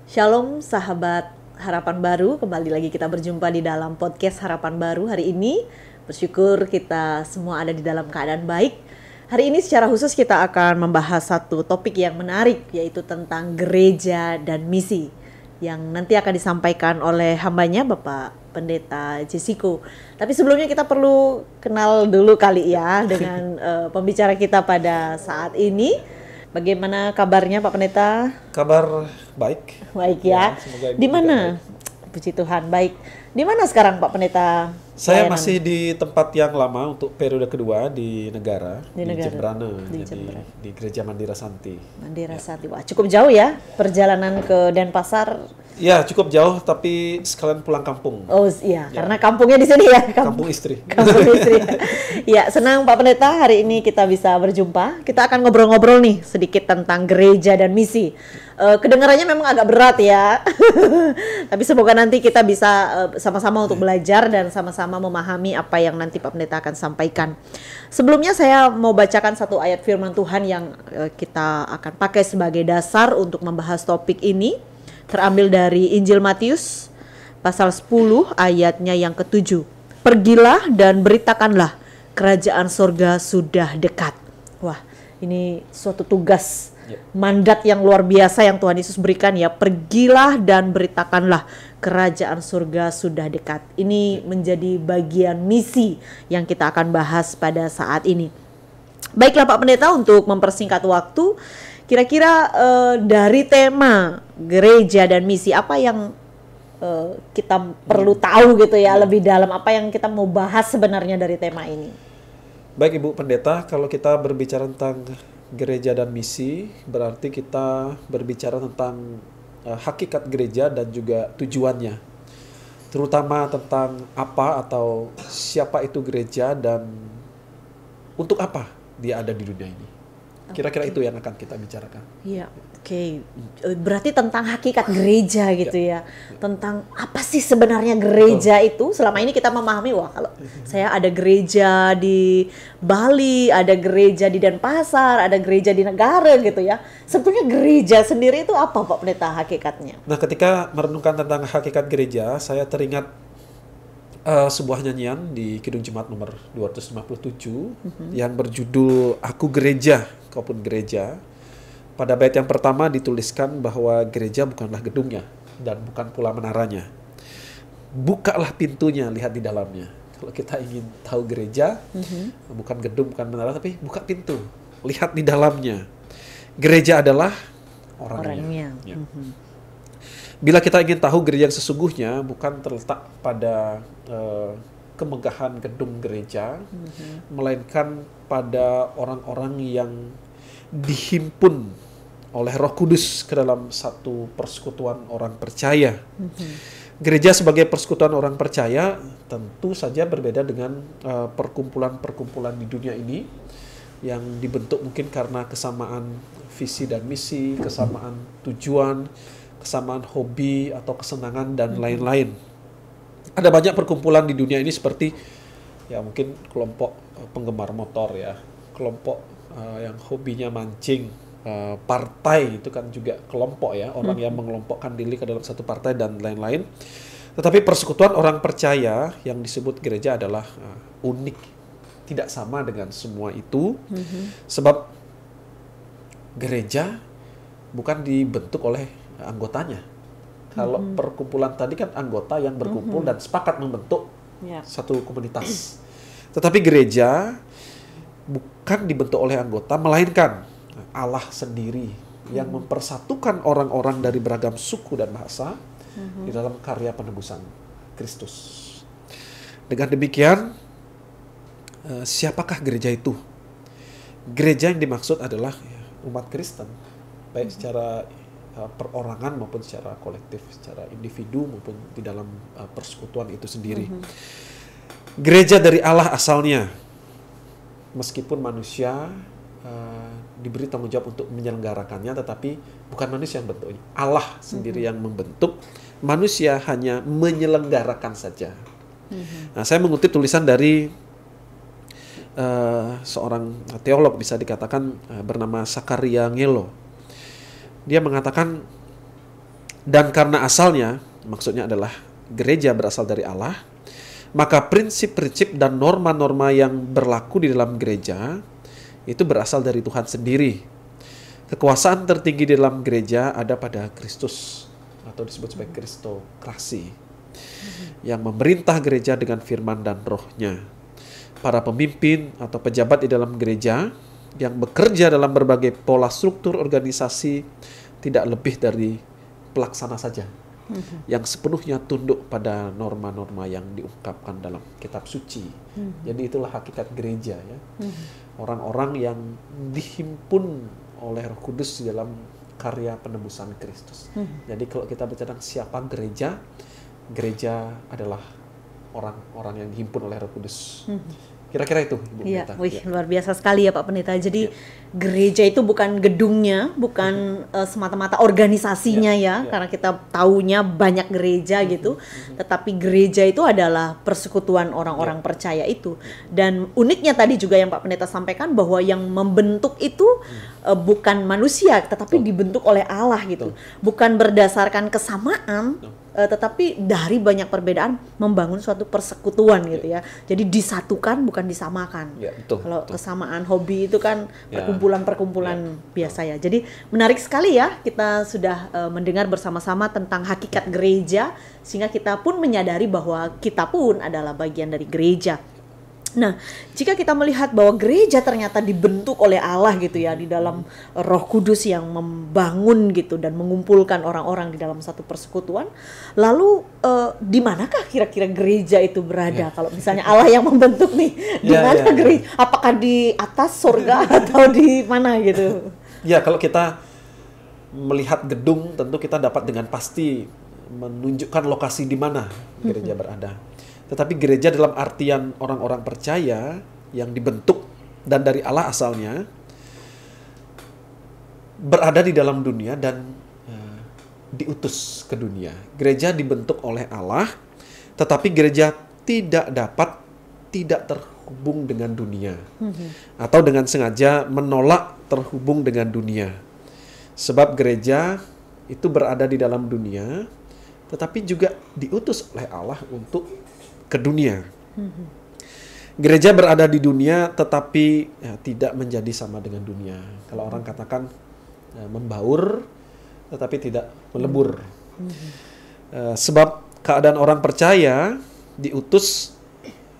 Shalom sahabat Harapan Baru, kembali lagi kita berjumpa di dalam podcast Harapan Baru hari ini. Bersyukur kita semua ada di dalam keadaan baik. Hari ini secara khusus kita akan membahas satu topik yang menarik, yaitu tentang gereja dan misi, yang nanti akan disampaikan oleh hambanya Bapak Pendeta Jessico. Tapi sebelumnya kita perlu kenal dulu kali ya dengan pembicara kita pada saat ini. Bagaimana kabarnya Pak Pendeta? Kabar baik. Baik ya. Di mana? Puji Tuhan, baik. Di mana sekarang Pak Pendeta? Saya pelayanan? masih di tempat yang lama untuk periode kedua di negara, di Jembrana, Di jadi Jembrana. di Gereja Mandira Santi. Mandira Sati. Wah, cukup jauh ya perjalanan ke Denpasar. Ya, cukup jauh tapi sekalian pulang kampung. Oh iya, karena kampungnya di sini ya. Kampung istri. Kampung istri. Ya, senang Pak Pendeta hari ini kita bisa berjumpa. Kita akan ngobrol-ngobrol nih sedikit tentang gereja dan misi. Kedengarannya memang agak berat ya. Tapi semoga nanti kita bisa sama-sama untuk belajar dan sama-sama memahami apa yang nanti Pak Pendeta akan sampaikan. Sebelumnya saya mau bacakan satu ayat firman Tuhan yang kita akan pakai sebagai dasar untuk membahas topik ini. Terambil dari Injil Matius pasal 10 ayatnya yang ke-7. Pergilah dan beritakanlah kerajaan sorga sudah dekat. Wah, ini suatu tugas, mandat yang luar biasa yang Tuhan Yesus berikan ya. Pergilah dan beritakanlah kerajaan surga sudah dekat. Ini menjadi bagian misi yang kita akan bahas pada saat ini. Baiklah Pak Pendeta, untuk mempersingkat waktu, kira-kira dari tema gereja dan misi, apa yang kita perlu tahu gitu ya, lebih dalam apa yang kita mau bahas sebenarnya dari tema ini? Baik Ibu Pendeta, kalau kita berbicara tentang gereja dan misi, berarti kita berbicara tentang hakikat gereja dan juga tujuannya. Terutama tentang apa atau siapa itu gereja dan untuk apa dia ada di dunia ini. Kira-kira itu yang akan kita bicarakan. Iya, oke. Berarti tentang hakikat gereja gitu ya. Tentang apa sih sebenarnya gereja itu? Selama ini kita memahami, wah kalau saya ada gereja di Bali, ada gereja di Denpasar, ada gereja di negara gitu ya. Sebetulnya gereja sendiri itu apa Pak Pendeta hakikatnya? Nah, ketika merenungkan tentang hakikat gereja, saya teringat sebuah nyanyian di Kidung Jemaat nomor 257 yang berjudul Aku Gereja, Kau Pun Gereja. Pada bait yang pertama dituliskan bahwa gereja bukanlah gedungnya dan bukan pula menaranya. Bukalah pintunya, lihat di dalamnya. Kalau kita ingin tahu gereja, bukan gedung, bukan menara, tapi buka pintu, lihat di dalamnya. Gereja adalah orangnya. Ya. Bila kita ingin tahu gereja yang sesungguhnya, bukan terletak pada kemegahan gedung gereja, melainkan pada orang-orang yang dihimpun oleh Roh Kudus ke dalam satu persekutuan orang percaya. Gereja sebagai persekutuan orang percaya tentu saja berbeda dengan perkumpulan-perkumpulan di dunia ini yang dibentuk mungkin karena kesamaan visi dan misi, kesamaan tujuan, kesamaan hobi atau kesenangan dan lain-lain. Ada banyak perkumpulan di dunia ini seperti ya mungkin kelompok penggemar motor ya, kelompok yang hobinya mancing, partai itu kan juga kelompok ya, orang yang mengelompokkan diri ke dalam satu partai dan lain-lain. Tetapi persekutuan orang percaya yang disebut gereja adalah unik, tidak sama dengan semua itu, sebab gereja bukan dibentuk oleh anggotanya. Kalau perkumpulan tadi kan anggota yang berkumpul dan sepakat membentuk satu komunitas. Tetapi gereja bukan dibentuk oleh anggota, melainkan Allah sendiri yang mempersatukan orang-orang dari beragam suku dan bahasa di dalam karya penebusan Kristus. Dengan demikian, siapakah gereja itu? Gereja yang dimaksud adalah umat Kristen, baik secara perorangan maupun secara kolektif, secara individu maupun di dalam persekutuan itu sendiri. Gereja dari Allah asalnya, meskipun manusia diberi tanggung jawab untuk menyelenggarakannya, tetapi bukan manusia yang bentuknya, Allah sendiri yang membentuk, manusia hanya menyelenggarakan saja. Nah, saya mengutip tulisan dari seorang teolog, bisa dikatakan bernama Sakaria Ngelo. Dia mengatakan Dan karena asalnya, maksudnya adalah gereja berasal dari Allah, maka prinsip-prinsip dan norma-norma yang berlaku di dalam gereja itu berasal dari Tuhan sendiri. Kekuasaan tertinggi di dalam gereja ada pada Kristus, atau disebut sebagai kristokrasi, yang memerintah gereja dengan firman dan rohnya. Para pemimpin atau pejabat di dalam gereja yang bekerja dalam berbagai pola struktur organisasi tidak lebih dari pelaksana saja, yang sepenuhnya tunduk pada norma-norma yang diungkapkan dalam kitab suci. Jadi itulah hakikat gereja, ya. Orang-orang yang dihimpun oleh Roh Kudus di dalam karya penebusan Kristus. Jadi kalau kita bicara tentang siapa gereja, gereja adalah orang-orang yang dihimpun oleh Roh Kudus. Kira-kira itu, Ibu Iya, Pendeta. wih, luar biasa sekali ya Pak Pendeta. Jadi gereja itu bukan gedungnya, bukan semata-mata organisasinya ya, karena kita taunya banyak gereja gitu. Tetapi gereja itu adalah persekutuan orang-orang percaya itu. Dan uniknya tadi juga yang Pak Pendeta sampaikan bahwa yang membentuk itu bukan manusia, tetapi dibentuk oleh Allah gitu. Bukan berdasarkan kesamaan, tetapi dari banyak perbedaan membangun suatu persekutuan gitu ya. Jadi disatukan bukan disamakan. Ya, betul, Kalau betul. kesamaan hobi itu kan perkumpulan-perkumpulan biasa ya. Jadi menarik sekali ya, kita sudah mendengar bersama-sama tentang hakikat gereja, sehingga kita pun menyadari bahwa kita pun adalah bagian dari gereja. Nah, jika kita melihat bahwa gereja ternyata dibentuk oleh Allah gitu ya, di dalam Roh Kudus yang membangun gitu dan mengumpulkan orang-orang di dalam satu persekutuan, lalu di manakah kira-kira gereja itu berada? Kalau misalnya Allah yang membentuk nih, di mana gereja? Apakah di atas surga atau di mana gitu? Ya, kalau kita melihat gedung, tentu kita dapat dengan pasti menunjukkan lokasi di mana gereja berada. Tetapi gereja dalam artian orang-orang percaya yang dibentuk dan dari Allah asalnya, berada di dalam dunia dan diutus ke dunia. Gereja dibentuk oleh Allah, tetapi gereja tidak terhubung dengan dunia, atau dengan sengaja menolak terhubung dengan dunia. Sebab gereja itu berada di dalam dunia, tetapi juga diutus oleh Allah untuk ke dunia. Gereja berada di dunia tetapi tidak menjadi sama dengan dunia. Kalau orang katakan membaur tetapi tidak melebur. Sebab keadaan orang percaya diutus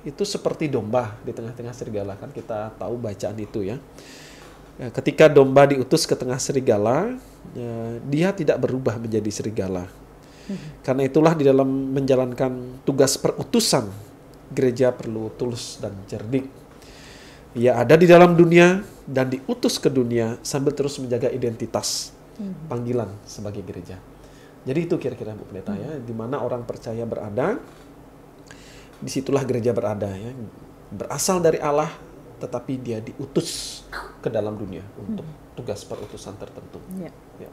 itu seperti domba di tengah-tengah serigala. Kan kita tahu bacaan itu ya. Ketika domba diutus ke tengah serigala, dia tidak berubah menjadi serigala. Karena itulah di dalam menjalankan tugas perutusan, gereja perlu tulus dan cerdik. Ia ada di dalam dunia dan diutus ke dunia sambil terus menjaga identitas panggilan sebagai gereja. Jadi itu kira-kira Bu Pendeta ya, di mana orang percaya berada, disitulah gereja berada ya. Berasal dari Allah, tetapi dia diutus ke dalam dunia untuk tugas perutusan tertentu.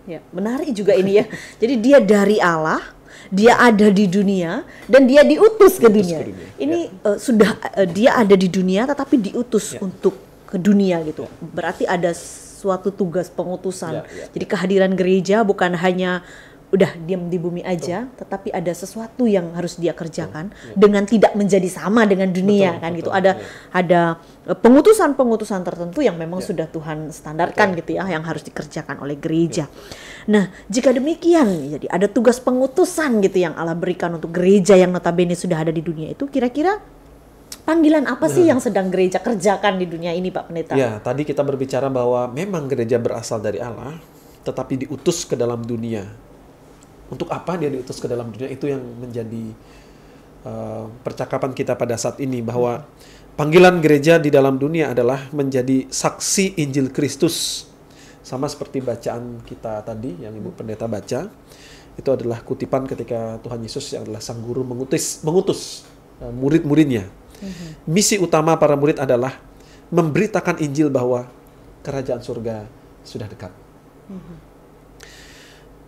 Ya, menarik juga ini ya. Jadi dia dari Allah, dia ada di dunia, dan dia diutus ke dunia. Ini sudah dia ada di dunia, tetapi diutus untuk ke dunia gitu. Berarti ada suatu tugas pengutusan. Jadi kehadiran gereja bukan hanya udah diam di bumi aja, tetapi ada sesuatu yang harus dia kerjakan dengan tidak menjadi sama dengan dunia kan gitu. Ada pengutusan-pengutusan tertentu yang memang sudah Tuhan standarkan gitu ya, yang harus dikerjakan oleh gereja. Nah, jika demikian, jadi ada tugas pengutusan gitu yang Allah berikan untuk gereja yang notabene sudah ada di dunia itu, kira-kira panggilan apa sih yang sedang gereja kerjakan di dunia ini, Pak Pendeta? Ya, tadi kita berbicara bahwa memang gereja berasal dari Allah, tetapi diutus ke dalam dunia. Untuk apa dia diutus ke dalam dunia, itu yang menjadi percakapan kita pada saat ini, bahwa panggilan gereja di dalam dunia adalah menjadi saksi Injil Kristus. Sama seperti bacaan kita tadi yang Ibu Pendeta baca, itu adalah kutipan ketika Tuhan Yesus yang adalah Sang Guru mengutus murid-muridnya. Misi utama para murid adalah memberitakan Injil bahwa kerajaan surga sudah dekat.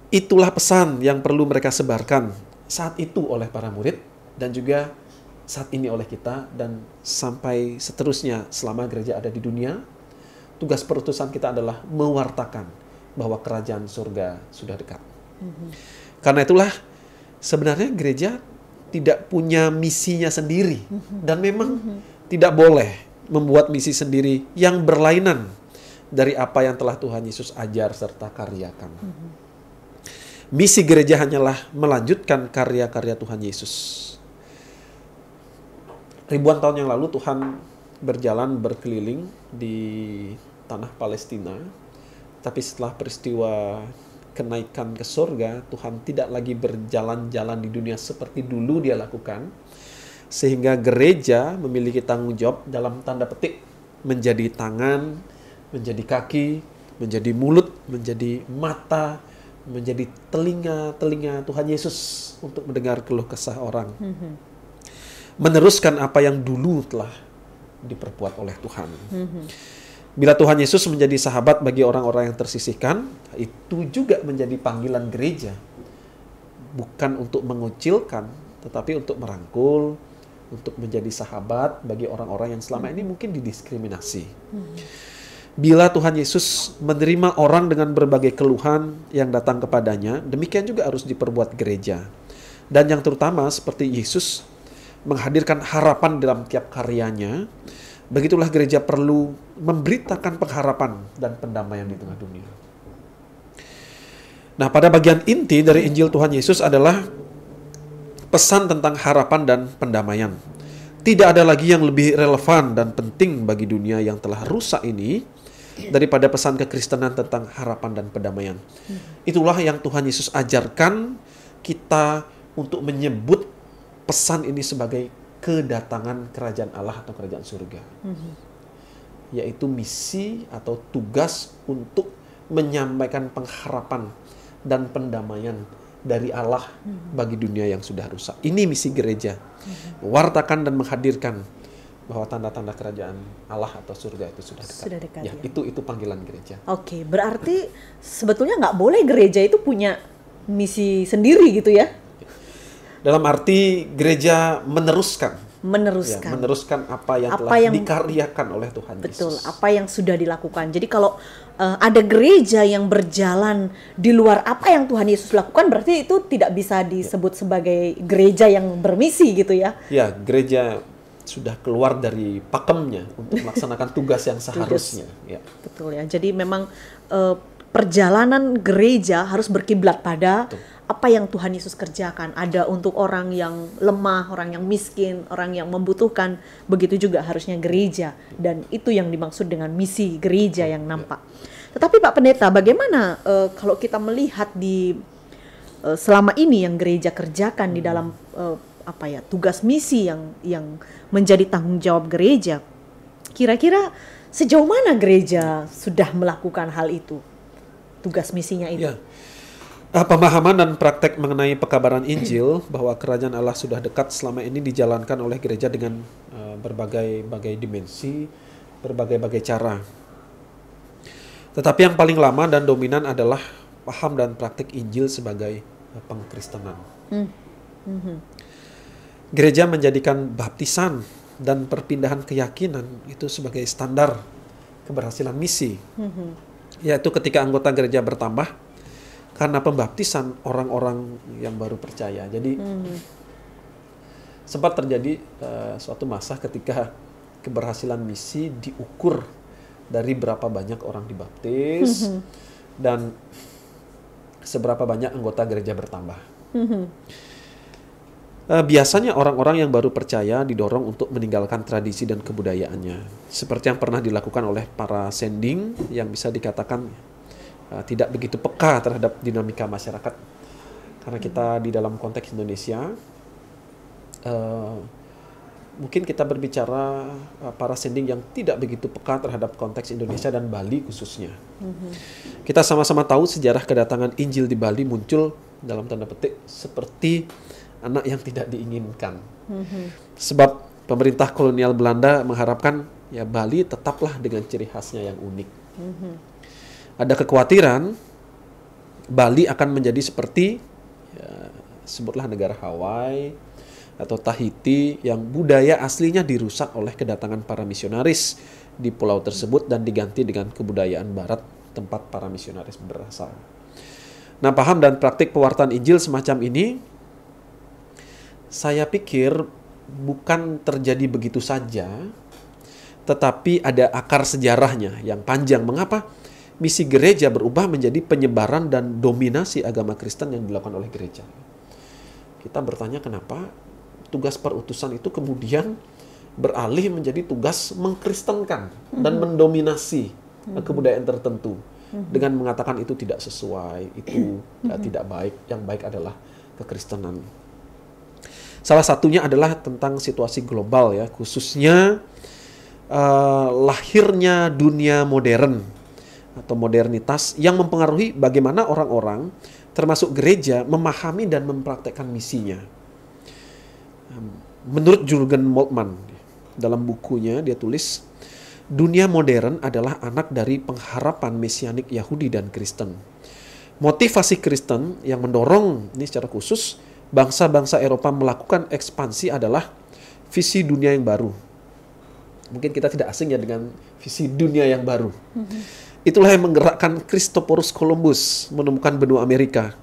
Itulah pesan yang perlu mereka sebarkan saat itu oleh para murid, dan juga saat ini oleh kita, dan sampai seterusnya selama gereja ada di dunia. Tugas perutusan kita adalah mewartakan bahwa kerajaan surga sudah dekat. Karena itulah sebenarnya gereja tidak punya misinya sendiri dan memang tidak boleh membuat misi sendiri yang berlainan dari apa yang telah Tuhan Yesus ajar serta karyakan. Misi gereja hanyalah melanjutkan karya-karya Tuhan Yesus. Ribuan tahun yang lalu Tuhan berjalan berkeliling di tanah Palestina. Tapi setelah peristiwa kenaikan ke surga, Tuhan tidak lagi berjalan-jalan di dunia seperti dulu dia lakukan. Sehingga gereja memiliki tanggung jawab dalam tanda petik menjadi tangan, menjadi kaki, menjadi mulut, menjadi mata, menjadi telinga Tuhan Yesus untuk mendengar keluh kesah orang. Meneruskan apa yang dulu telah diperbuat oleh Tuhan. Bila Tuhan Yesus menjadi sahabat bagi orang-orang yang tersisihkan, itu juga menjadi panggilan gereja. Bukan untuk mengucilkan, tetapi untuk merangkul, untuk menjadi sahabat bagi orang-orang yang selama ini mungkin didiskriminasi. Bila Tuhan Yesus menerima orang dengan berbagai keluhan yang datang kepadanya, demikian juga harus diperbuat gereja. Dan yang terutama seperti Yesus menghadirkan harapan dalam tiap karyanya, begitulah gereja perlu memberitakan pengharapan dan pendamaian di tengah dunia. Nah, pada bagian inti dari Injil Tuhan Yesus adalah pesan tentang harapan dan pendamaian. Tidak ada lagi yang lebih relevan dan penting bagi dunia yang telah rusak ini daripada pesan kekristenan tentang harapan dan pendamaian. Itulah yang Tuhan Yesus ajarkan kita untuk menyebut pesan ini sebagai kedatangan kerajaan Allah atau kerajaan surga. Yaitu misi atau tugas untuk menyampaikan pengharapan dan pendamaian dari Allah bagi dunia yang sudah rusak. Ini misi gereja. Mewartakan dan menghadirkan bahwa tanda-tanda kerajaan Allah atau surga itu sudah dekat. Sudah dekat, ya. Itu panggilan gereja. Oke, berarti sebetulnya nggak boleh gereja itu punya misi sendiri gitu ya? Dalam arti gereja meneruskan apa yang telah dikaryakan oleh Tuhan Yesus. Betul, apa yang sudah dilakukan. Jadi kalau ada gereja yang berjalan di luar apa yang Tuhan Yesus lakukan, berarti itu tidak bisa disebut sebagai gereja yang bermisi gitu ya? Ya, gereja sudah keluar dari pakemnya untuk melaksanakan tugas yang seharusnya. Ya. Betul ya. Jadi memang perjalanan gereja harus berkiblat pada apa yang Tuhan Yesus kerjakan. Ada untuk orang yang lemah, orang yang miskin, orang yang membutuhkan. Begitu juga harusnya gereja. Dan itu yang dimaksud dengan misi gereja yang nampak. Tetapi Pak Pendeta, bagaimana kalau kita melihat di selama ini yang gereja kerjakan di dalam tugas misi yang menjadi tanggung jawab gereja. Kira-kira sejauh mana gereja sudah melakukan hal itu? Tugas misinya itu. Ya. Pemahaman dan praktek mengenai pekabaran Injil bahwa kerajaan Allah sudah dekat selama ini dijalankan oleh gereja dengan berbagai dimensi, berbagai cara. Tetapi yang paling lama dan dominan adalah paham dan praktek Injil sebagai pengkristenan. Gereja menjadikan baptisan dan perpindahan keyakinan itu sebagai standar keberhasilan misi. Yaitu ketika anggota gereja bertambah karena pembaptisan orang-orang yang baru percaya. Jadi sempat terjadi suatu masa ketika keberhasilan misi diukur dari berapa banyak orang dibaptis dan seberapa banyak anggota gereja bertambah. Biasanya orang-orang yang baru percaya didorong untuk meninggalkan tradisi dan kebudayaannya. Seperti yang pernah dilakukan oleh para sending yang bisa dikatakan tidak begitu peka terhadap dinamika masyarakat. Karena kita di dalam konteks Indonesia, mungkin kita berbicara para sending yang tidak begitu peka terhadap konteks Indonesia dan Bali khususnya. Kita sama-sama tahu sejarah kedatangan Injil di Bali muncul dalam tanda petik seperti anak yang tidak diinginkan. Sebab pemerintah kolonial Belanda mengharapkan ya Bali tetaplah dengan ciri khasnya yang unik. Ada kekhawatiran Bali akan menjadi seperti sebutlah negara Hawaii atau Tahiti yang budaya aslinya dirusak oleh kedatangan para misionaris di pulau tersebut dan diganti dengan kebudayaan barat tempat para misionaris berasal. Nah, paham dan praktik pewartaan Injil semacam ini, saya pikir bukan terjadi begitu saja, tetapi ada akar sejarahnya yang panjang. Mengapa misi gereja berubah menjadi penyebaran dan dominasi agama Kristen yang dilakukan oleh gereja? Kita bertanya kenapa tugas perutusan itu kemudian beralih menjadi tugas mengkristenkan dan mendominasi kebudayaan tertentu dengan mengatakan itu tidak sesuai, itu tidak baik, yang baik adalah kekristenan. Salah satunya adalah tentang situasi global ya, khususnya lahirnya dunia modern atau modernitas yang mempengaruhi bagaimana orang-orang termasuk gereja memahami dan mempraktekkan misinya. Menurut Jurgen Moltmann, dalam bukunya dia tulis, dunia modern adalah anak dari pengharapan mesianik Yahudi dan Kristen. Motivasi Kristen yang mendorong ini secara khusus bangsa-bangsa Eropa melakukan ekspansi adalah visi dunia yang baru. Mungkin kita tidak asing ya dengan visi dunia yang baru. Itulah yang menggerakkan Christophorus Columbus menemukan benua Amerika.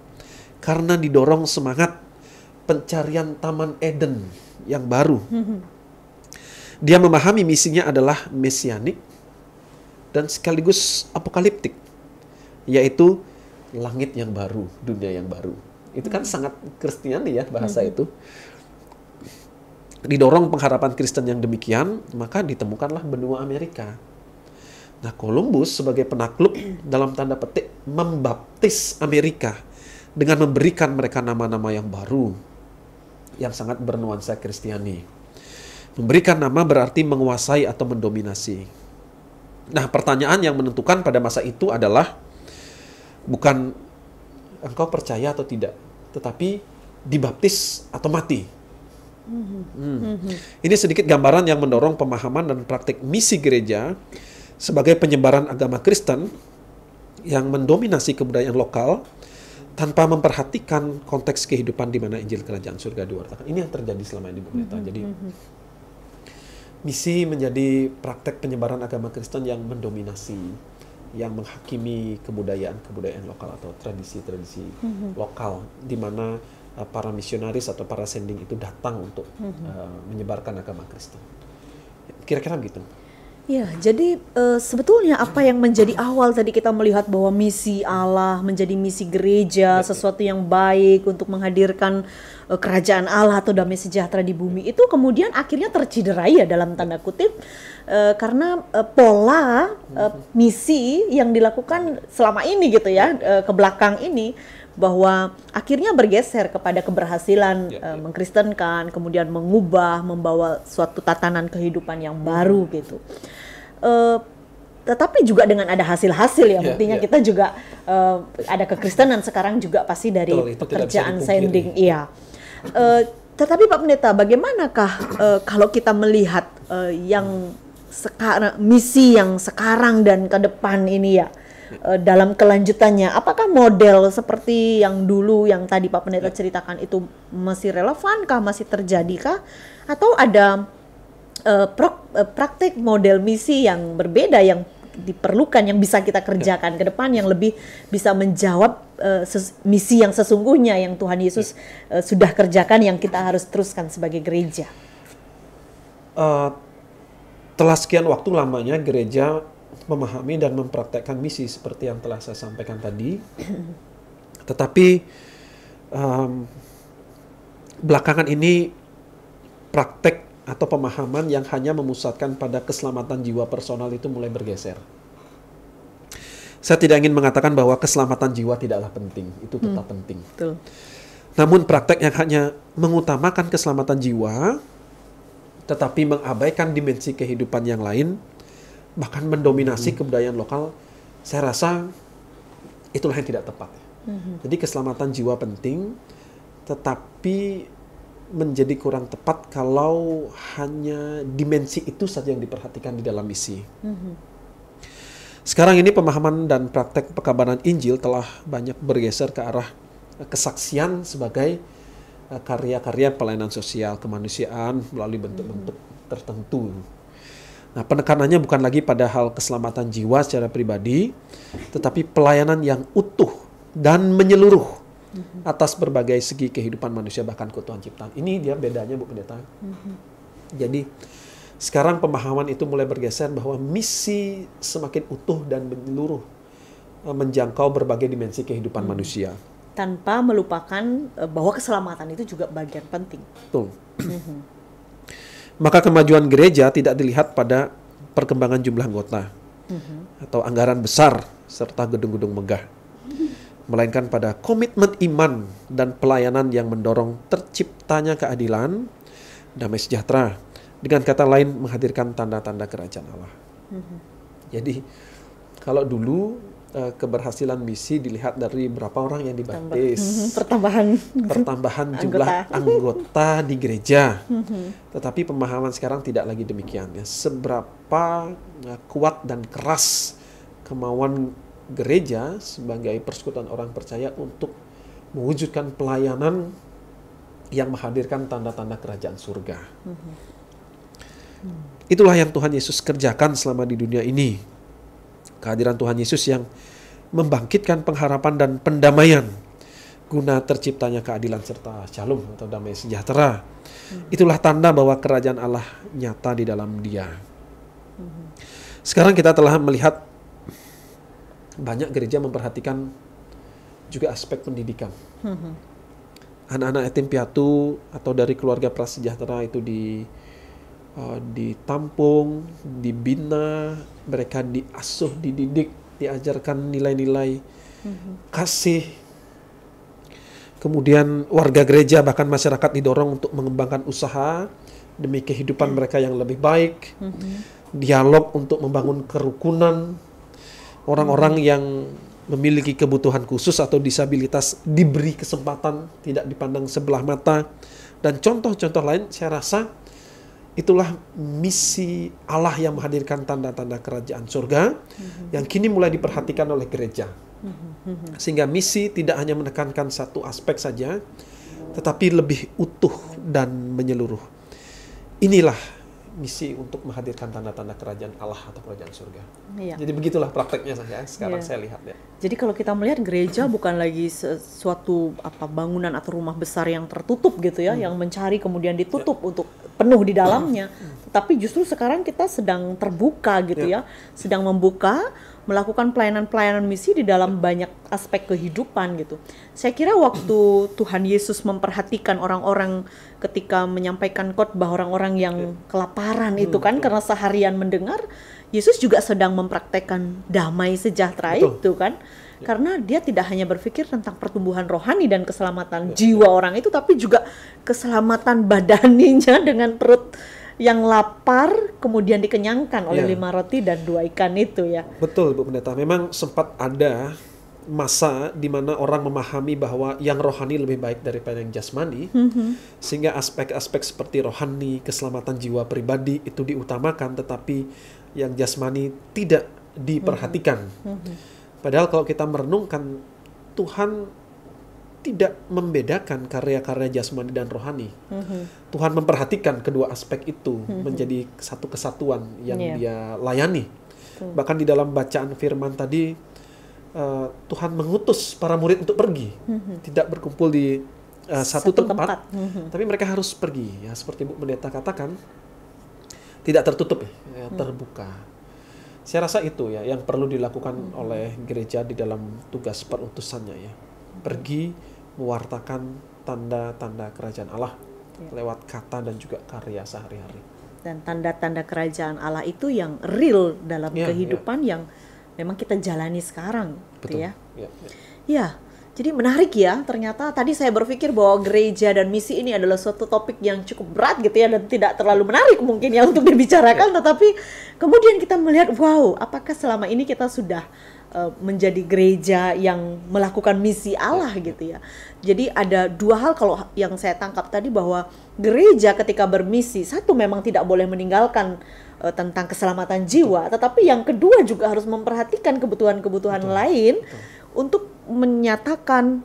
Karena didorong semangat pencarian Taman Eden yang baru. Dia memahami misinya adalah mesianik dan sekaligus apokaliptik. Yaitu langit yang baru, dunia yang baru. Itu kan sangat Kristiani ya bahasa itu. Didorong pengharapan Kristen yang demikian, maka ditemukanlah benua Amerika. Nah, Columbus sebagai penakluk dalam tanda petik membaptis Amerika dengan memberikan mereka nama-nama yang baru yang sangat bernuansa Kristiani. Memberikan nama berarti menguasai atau mendominasi. Nah, pertanyaan yang menentukan pada masa itu adalah bukan engkau percaya atau tidak, tetapi dibaptis atau mati. Ini sedikit gambaran yang mendorong pemahaman dan praktik misi gereja sebagai penyebaran agama Kristen yang mendominasi kebudayaan lokal tanpa memperhatikan konteks kehidupan di mana Injil Kerajaan Surga diwartakan. Ini yang terjadi selama ini, Bu Pendeta. Jadi misi menjadi praktek penyebaran agama Kristen yang mendominasi, yang menghakimi kebudayaan lokal atau tradisi-tradisi lokal, di mana para misionaris atau para sending itu datang untuk menyebarkan agama Kristen. Kira-kira begitu. Ya, jadi sebetulnya apa yang menjadi awal tadi kita melihat bahwa misi Allah menjadi misi gereja, sesuatu yang baik untuk menghadirkan kerajaan Allah atau damai sejahtera di bumi, itu kemudian akhirnya terciderai ya dalam tanda kutip karena pola misi yang dilakukan selama ini gitu ya, ke belakang ini, bahwa akhirnya bergeser kepada keberhasilan mengkristenkan, kemudian mengubah, membawa suatu tatanan kehidupan yang baru gitu. Tetapi juga dengan ada hasil-hasil ya, buktinya kita juga ada kekristenan sekarang juga pasti dari pekerjaan sending. Iya. Tetapi Pak Pendeta, bagaimanakah kalau kita melihat yang sekarang, misi yang sekarang dan ke depan ini ya? Dalam kelanjutannya, apakah model seperti yang dulu yang tadi Pak Pendeta ceritakan itu masih relevankah, masih terjadikah, atau ada praktik model misi yang berbeda yang diperlukan, yang bisa kita kerjakan ke depan, yang lebih bisa menjawab misi yang sesungguhnya yang Tuhan Yesus sudah kerjakan, yang kita harus teruskan sebagai gereja? Telah sekian waktu lamanya gereja memahami dan mempraktekkan misi seperti yang telah saya sampaikan tadi. Tetapi belakangan ini praktek atau pemahaman yang hanya memusatkan pada keselamatan jiwa personal itu mulai bergeser. Saya tidak ingin mengatakan bahwa keselamatan jiwa tidaklah penting, itu tetap penting. Betul. Namun praktek yang hanya mengutamakan keselamatan jiwa tetapi mengabaikan dimensi kehidupan yang lain, bahkan mendominasi kebudayaan lokal, saya rasa itulah yang tidak tepat. Jadi keselamatan jiwa penting, tetapi menjadi kurang tepat kalau hanya dimensi itu saja yang diperhatikan di dalam misi. Sekarang ini pemahaman dan praktek pekabaran Injil telah banyak bergeser ke arah kesaksian sebagai karya-karya pelayanan sosial kemanusiaan melalui bentuk-bentuk tertentu. Nah, penekanannya bukan lagi pada hal keselamatan jiwa secara pribadi, tetapi pelayanan yang utuh dan menyeluruh atas berbagai segi kehidupan manusia bahkan keutuhan ciptaan. Ini dia bedanya Bu Pendeta. Jadi sekarang pemahaman itu mulai bergeser bahwa misi semakin utuh dan menyeluruh, menjangkau berbagai dimensi kehidupan manusia. Tanpa melupakan bahwa keselamatan itu juga bagian penting. Betul. Maka kemajuan gereja tidak dilihat pada perkembangan jumlah anggota atau anggaran besar serta gedung-gedung megah, melainkan pada komitmen iman dan pelayanan yang mendorong terciptanya keadilan, damai sejahtera, dengan kata lain menghadirkan tanda-tanda kerajaan Allah. Jadi kalau dulu keberhasilan misi dilihat dari berapa orang yang dibaptis, pertambahan jumlah anggota di gereja. Tetapi pemahaman sekarang tidak lagi demikian. Ya. Seberapa kuat dan keras kemauan gereja sebagai persekutuan orang percaya untuk mewujudkan pelayanan yang menghadirkan tanda-tanda kerajaan surga. Itulah yang Tuhan Yesus kerjakan selama di dunia ini. Kehadiran Tuhan Yesus yang membangkitkan pengharapan dan pendamaian guna terciptanya keadilan serta shalom atau damai sejahtera. Itulah tanda bahwa kerajaan Allah nyata di dalam Dia. Sekarang kita telah melihat banyak gereja memperhatikan juga aspek pendidikan. Anak-anak yatim piatu atau dari keluarga prasejahtera itu ditampung, dibina, mereka diasuh, dididik, diajarkan nilai-nilai kasih. Kemudian warga gereja bahkan masyarakat didorong untuk mengembangkan usaha demi kehidupan mereka yang lebih baik. Dialog untuk membangun kerukunan. Orang-orang yang memiliki kebutuhan khusus atau disabilitas diberi kesempatan, tidak dipandang sebelah mata. Dan contoh-contoh lain saya rasa itulah misi Allah yang menghadirkan tanda-tanda kerajaan surga yang kini mulai diperhatikan oleh gereja. Sehingga misi tidak hanya menekankan satu aspek saja, tetapi lebih utuh dan menyeluruh. Inilah misi untuk menghadirkan tanda-tanda kerajaan Allah atau kerajaan surga. Iya. Jadi begitulah prakteknya saja sekarang saya lihat ya. Jadi kalau kita melihat gereja bukan lagi suatu bangunan atau rumah besar yang tertutup gitu ya, yang mencari kemudian ditutup untuk penuh di dalamnya. Tapi justru sekarang kita sedang terbuka gitu ya, sedang membuka, melakukan pelayanan-pelayanan misi di dalam banyak aspek kehidupan gitu. Saya kira waktu Tuhan Yesus memperhatikan orang-orang ketika menyampaikan khotbah, orang-orang yang kelaparan itu kan karena seharian mendengar, Yesus juga sedang mempraktekkan damai sejahtera itu kan. Karena dia tidak hanya berpikir tentang pertumbuhan rohani dan keselamatan jiwa orang itu, tapi juga keselamatan badaninya dengan perut yang lapar kemudian dikenyangkan oleh 5 roti dan 2 ikan itu ya. Betul Bu Pendeta, memang sempat ada masa di mana orang memahami bahwa yang rohani lebih baik daripada yang jasmani, sehingga aspek-aspek seperti rohani, keselamatan jiwa pribadi itu diutamakan, tetapi yang jasmani tidak diperhatikan. Padahal kalau kita merenungkan, Tuhan tidak membedakan karya-karya jasmani dan rohani. Tuhan memperhatikan kedua aspek itu menjadi satu kesatuan yang dia layani. Bahkan di dalam bacaan firman tadi, Tuhan mengutus para murid untuk pergi, tidak berkumpul di satu tempat. Tapi mereka harus pergi. Ya, seperti Bu Pendeta katakan, tidak tertutup, ya, terbuka. Saya rasa itu ya yang perlu dilakukan oleh gereja di dalam tugas perutusannya ya. Pergi mewartakan tanda-tanda kerajaan Allah lewat kata dan juga karya sehari-hari. Dan tanda-tanda kerajaan Allah itu yang real dalam kehidupan yang memang kita jalani sekarang. Betul. Gitu ya. Ya, jadi menarik ya. Ternyata tadi saya berpikir bahwa gereja dan misi ini adalah suatu topik yang cukup berat gitu ya, dan tidak terlalu menarik mungkin ya untuk dibicarakan. Tetapi kemudian kita melihat, wow, apakah selama ini kita sudah menjadi gereja yang melakukan misi Allah gitu ya. Jadi ada 2 hal kalau yang saya tangkap tadi, bahwa gereja ketika bermisi, satu memang tidak boleh meninggalkan tentang keselamatan jiwa, tetapi yang kedua juga harus memperhatikan kebutuhan-kebutuhan lain untuk menyatakan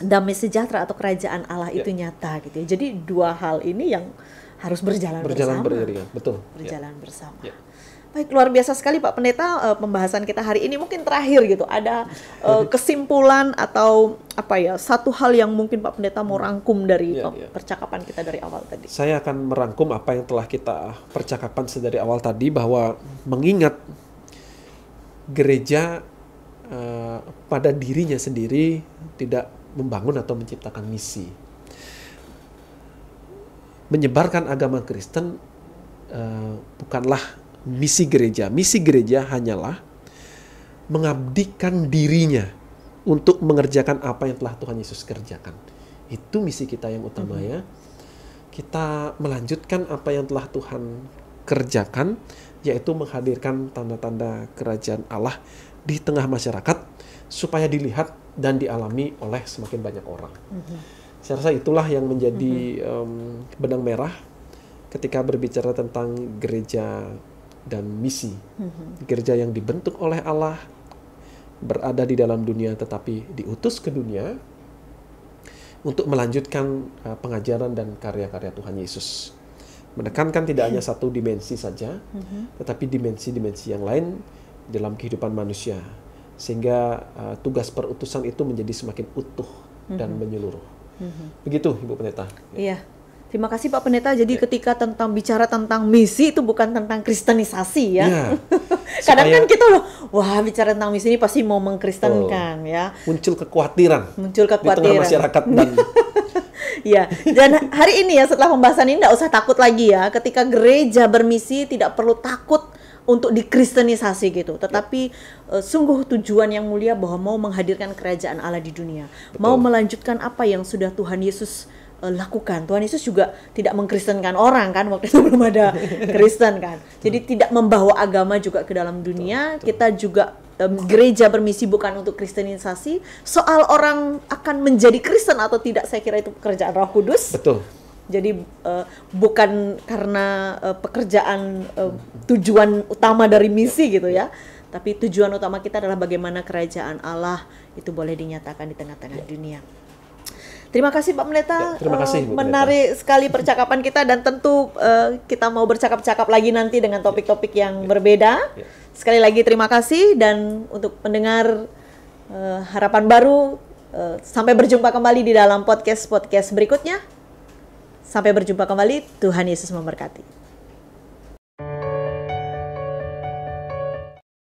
damai sejahtera atau kerajaan Allah itu nyata gitu ya. Jadi 2 hal ini yang harus berjalan bersama. Betul. Berjalan bersama. Baik, luar biasa sekali Pak Pendeta, pembahasan kita hari ini. Mungkin terakhir gitu, ada kesimpulan atau apa ya, satu hal yang mungkin Pak Pendeta mau rangkum dari percakapan kita dari awal tadi. Saya akan merangkum apa yang telah kita percakapan dari awal tadi, bahwa mengingat gereja pada dirinya sendiri tidak membangun atau menciptakan misi. Menyebarkan agama Kristen bukanlah misi gereja. Misi gereja hanyalah mengabdikan dirinya untuk mengerjakan apa yang telah Tuhan Yesus kerjakan. Itu misi kita yang utama ya. Kita melanjutkan apa yang telah Tuhan kerjakan, yaitu menghadirkan tanda-tanda kerajaan Allah di tengah masyarakat supaya dilihat dan dialami oleh semakin banyak orang. Saya rasa itulah yang menjadi benang merah ketika berbicara tentang gereja dan misi. Gereja yang dibentuk oleh Allah, berada di dalam dunia tetapi diutus ke dunia untuk melanjutkan pengajaran dan karya-karya Tuhan Yesus. Menekankan tidak hanya satu dimensi saja, tetapi dimensi-dimensi yang lain dalam kehidupan manusia. Sehingga tugas perutusan itu menjadi semakin utuh dan menyeluruh. Begitu Ibu Pendeta. Iya. Terima kasih Pak Pendeta. Jadi ketika bicara tentang misi itu bukan tentang kristenisasi ya. Kadang kan kita loh, wah bicara tentang misi ini pasti mau mengkristenkan ya. Muncul kekhawatiran. Di tengah masyarakat dan ya. Dan hari ini ya, setelah pembahasan ini tidak usah takut lagi ya. Ketika gereja bermisi tidak perlu takut untuk dikristenisasi gitu. Tetapi sungguh tujuan yang mulia bahwa mau menghadirkan kerajaan Allah di dunia. Mau melanjutkan apa yang sudah Tuhan Yesus lakukan. Tuhan Yesus juga tidak mengkristenkan orang kan, waktu itu belum ada Kristen kan. Jadi tidak membawa agama juga ke dalam dunia. Kita juga gereja bermisi bukan untuk kristenisasi. Soal orang akan menjadi Kristen atau tidak, saya kira itu pekerjaan Roh Kudus. Betul. Jadi bukan karena pekerjaan tujuan utama dari misi gitu ya. Tapi tujuan utama kita adalah bagaimana kerajaan Allah itu boleh dinyatakan di tengah-tengah dunia. Terima kasih Pak Pendeta, terima kasih, Bu menarik sekali percakapan kita, dan tentu kita mau bercakap-cakap lagi nanti dengan topik-topik yang berbeda. Sekali lagi terima kasih, dan untuk pendengar Harapan Baru, sampai berjumpa kembali di dalam podcast berikutnya. Sampai berjumpa kembali, Tuhan Yesus memberkati.